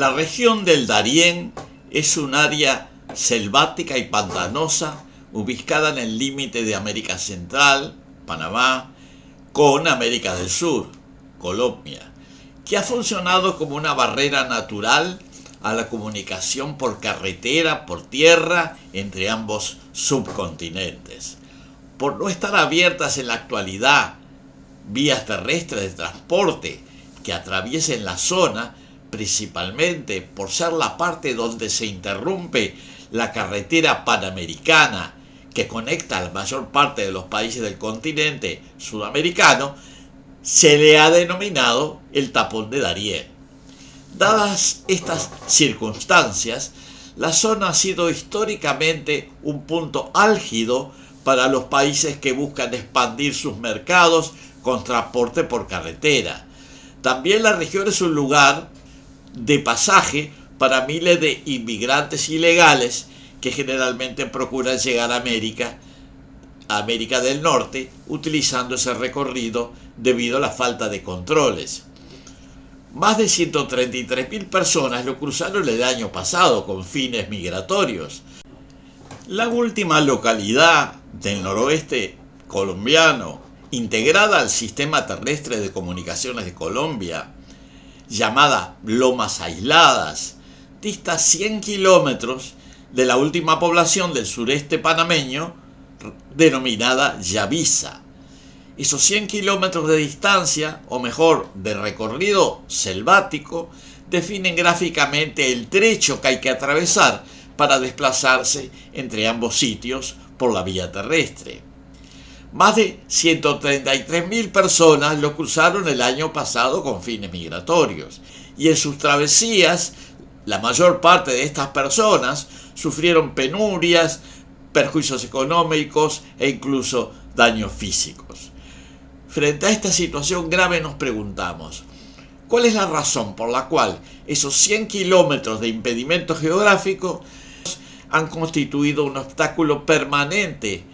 La región del Darién es un área selvática y pantanosa ubicada en el límite de América Central, Panamá, con América del Sur, Colombia, que ha funcionado como una barrera natural a la comunicación por carretera, por tierra, entre ambos subcontinentes. Por no estar abiertas en la actualidad vías terrestres de transporte que atraviesen la zona, principalmente por ser la parte donde se interrumpe la carretera panamericana que conecta a la mayor parte de los países del continente sudamericano, se le ha denominado el tapón de Darién. Dadas estas circunstancias, la zona ha sido históricamente un punto álgido para los países que buscan expandir sus mercados con transporte por carretera. También la región es un lugar de pasaje para miles de inmigrantes ilegales que generalmente procuran llegar a América del Norte, utilizando ese recorrido debido a la falta de controles. Más de 133.000 personas lo cruzaron el año pasado con fines migratorios. La última localidad del noroeste colombiano, integrada al sistema terrestre de comunicaciones de Colombia, llamada Lomas Aisladas, dista 100 kilómetros de la última población del sureste panameño, denominada Yavisa. Esos 100 kilómetros de distancia, o mejor, de recorrido selvático, definen gráficamente el trecho que hay que atravesar para desplazarse entre ambos sitios por la vía terrestre. Más de 133.000 personas lo cruzaron el año pasado con fines migratorios, y en sus travesías la mayor parte de estas personas sufrieron penurias, perjuicios económicos e incluso daños físicos. Frente a esta situación grave nos preguntamos, ¿cuál es la razón por la cual esos 100 kilómetros de impedimento geográfico han constituido un obstáculo permanente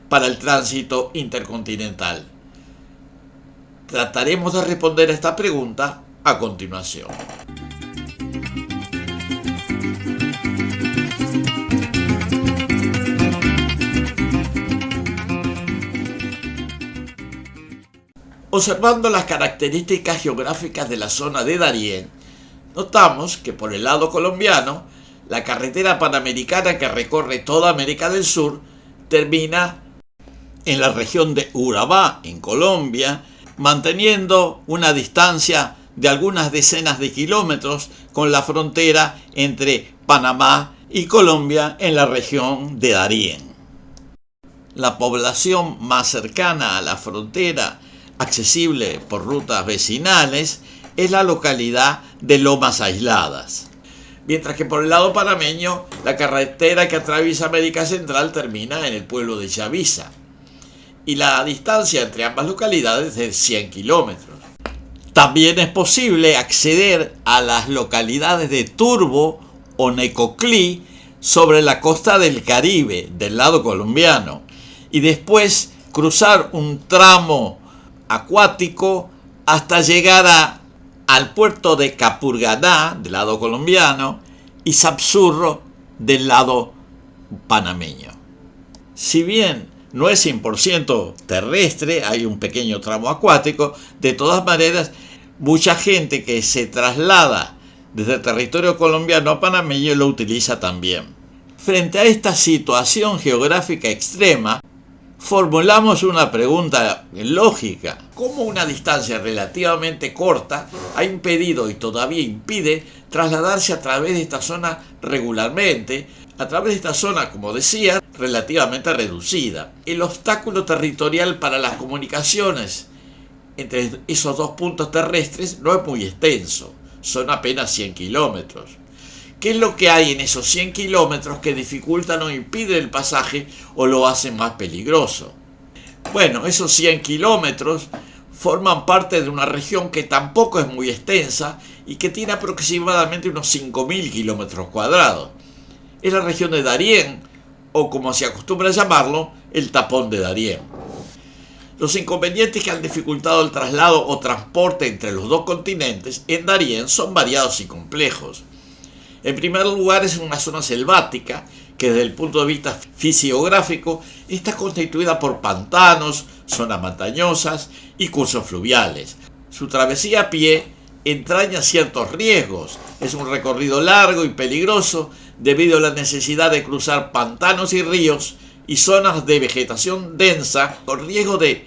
para el tránsito intercontinental? Trataremos de responder a esta pregunta a continuación. Observando las características geográficas de la zona de Darién, notamos que por el lado colombiano, la carretera panamericana que recorre toda América del Sur termina en la región de Urabá, en Colombia, manteniendo una distancia de algunas decenas de kilómetros con la frontera entre Panamá y Colombia en la región de Darién. La población más cercana a la frontera, accesible por rutas vecinales, es la localidad de Lomas Aisladas, mientras que por el lado panameño la carretera que atraviesa América Central termina en el pueblo de Yavisa, y la distancia entre ambas localidades es de 100 kilómetros. También es posible acceder a las localidades de Turbo o Necoclí sobre la costa del Caribe, del lado colombiano, y después cruzar un tramo acuático hasta llegar al puerto de Capurganá, del lado colombiano, y Sapsurro, del lado panameño. Si bien no es 100% terrestre, hay un pequeño tramo acuático, de todas maneras, mucha gente que se traslada desde el territorio colombiano a panameño lo utiliza también. Frente a esta situación geográfica extrema, formulamos una pregunta lógica. ¿Cómo una distancia relativamente corta ha impedido y todavía impide trasladarse a través de esta zona regularmente, a través de esta zona, como decía, relativamente reducida? El obstáculo territorial para las comunicaciones entre esos dos puntos terrestres no es muy extenso, son apenas 100 kilómetros. ¿Qué es lo que hay en esos 100 kilómetros que dificultan o impiden el pasaje o lo hacen más peligroso? Bueno, esos 100 kilómetros forman parte de una región que tampoco es muy extensa y que tiene aproximadamente unos 5.000 kilómetros cuadrados. Es la región de Darién, o como se acostumbra llamarlo, el tapón de Darién. Los inconvenientes que han dificultado el traslado o transporte entre los dos continentes en Darién son variados y complejos. En primer lugar, es una zona selvática que desde el punto de vista fisiográfico está constituida por pantanos, zonas montañosas y cursos fluviales. Su travesía a pie entraña ciertos riesgos. Es un recorrido largo y peligroso debido a la necesidad de cruzar pantanos y ríos y zonas de vegetación densa con riesgo de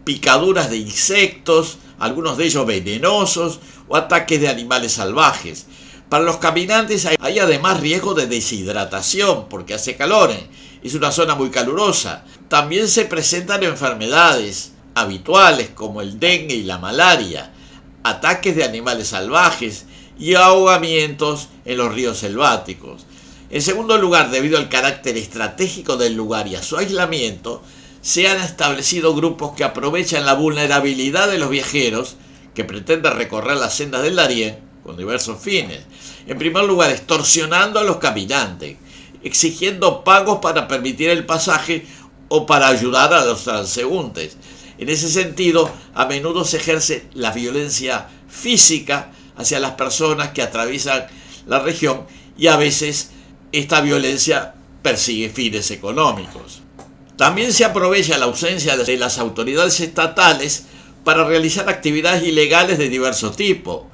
picaduras de insectos, algunos de ellos venenosos, o ataques de animales salvajes. Para los caminantes hay además riesgo de deshidratación porque hace calor, es una zona muy calurosa. También se presentan enfermedades habituales como el dengue y la malaria, ataques de animales salvajes y ahogamientos en los ríos selváticos. En segundo lugar, debido al carácter estratégico del lugar y a su aislamiento, se han establecido grupos que aprovechan la vulnerabilidad de los viajeros que pretenden recorrer las sendas del Darién con diversos fines. En primer lugar, extorsionando a los caminantes, exigiendo pagos para permitir el pasaje o para ayudar a los transeúntes. En ese sentido, a menudo se ejerce la violencia física hacia las personas que atraviesan la región y a veces esta violencia persigue fines económicos. También se aprovecha la ausencia de las autoridades estatales para realizar actividades ilegales de diversos tipos,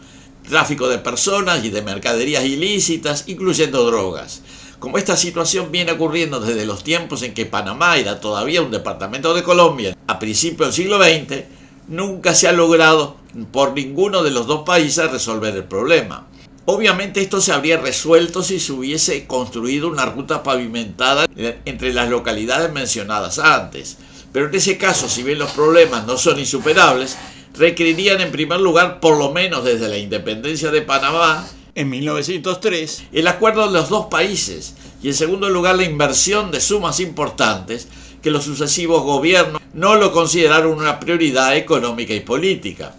tráfico de personas y de mercaderías ilícitas, incluyendo drogas. Como esta situación viene ocurriendo desde los tiempos en que Panamá era todavía un departamento de Colombia, a principios del siglo XX, nunca se ha logrado por ninguno de los dos países resolver el problema. Obviamente esto se habría resuelto si se hubiese construido una ruta pavimentada entre las localidades mencionadas antes. Pero en ese caso, si bien los problemas no son insuperables, requerirían en primer lugar, por lo menos desde la independencia de Panamá, en 1903, el acuerdo de los dos países y en segundo lugar la inversión de sumas importantes que los sucesivos gobiernos no lo consideraron una prioridad económica y política.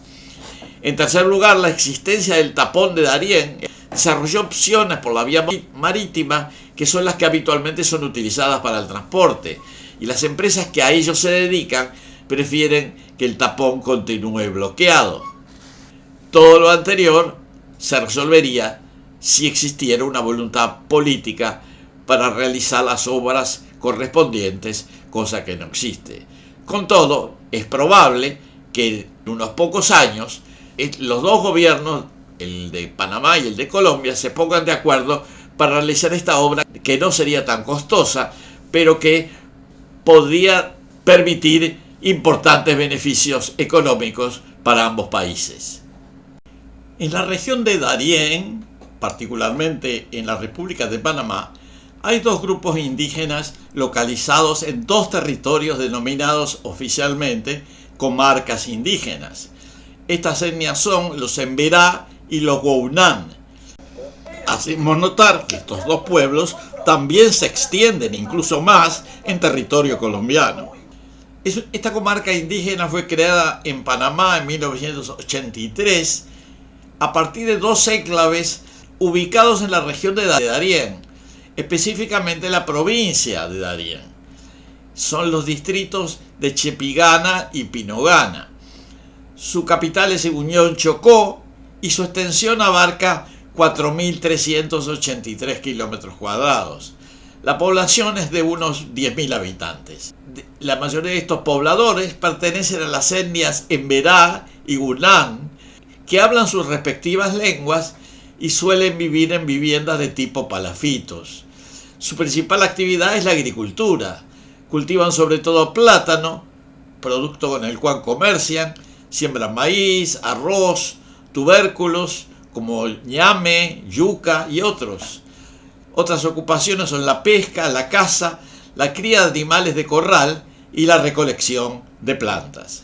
En tercer lugar, la existencia del tapón de Darién desarrolló opciones por la vía marítima que son las que habitualmente son utilizadas para el transporte y las empresas que a ello se dedican prefieren que el tapón continúe bloqueado. Todo lo anterior se resolvería si existiera una voluntad política para realizar las obras correspondientes, cosa que no existe. Con todo, es probable que en unos pocos años los dos gobiernos, el de Panamá y el de Colombia, se pongan de acuerdo para realizar esta obra que no sería tan costosa, pero que podría permitir importantes beneficios económicos para ambos países. En la región de Darién, particularmente en la República de Panamá, hay dos grupos indígenas localizados en dos territorios denominados oficialmente comarcas indígenas. Estas etnias son los Emberá y los Wounán. Hacemos notar que estos dos pueblos también se extienden incluso más en territorio colombiano. Esta comarca indígena fue creada en Panamá en 1983 a partir de dos enclaves ubicados en la región de Darién, específicamente la provincia de Darién. Son los distritos de Chepigana y Pinogana. Su capital es Unión Chocó y su extensión abarca 4.383 kilómetros cuadrados. La población es de unos 10.000 habitantes. La mayoría de estos pobladores pertenecen a las etnias Emberá y Gunán, que hablan sus respectivas lenguas y suelen vivir en viviendas de tipo palafitos. Su principal actividad es la agricultura. Cultivan sobre todo plátano, producto con el cual comercian, siembran maíz, arroz, tubérculos como ñame, yuca y otros. Otras ocupaciones son la pesca, la caza, la cría de animales de corral y la recolección de plantas.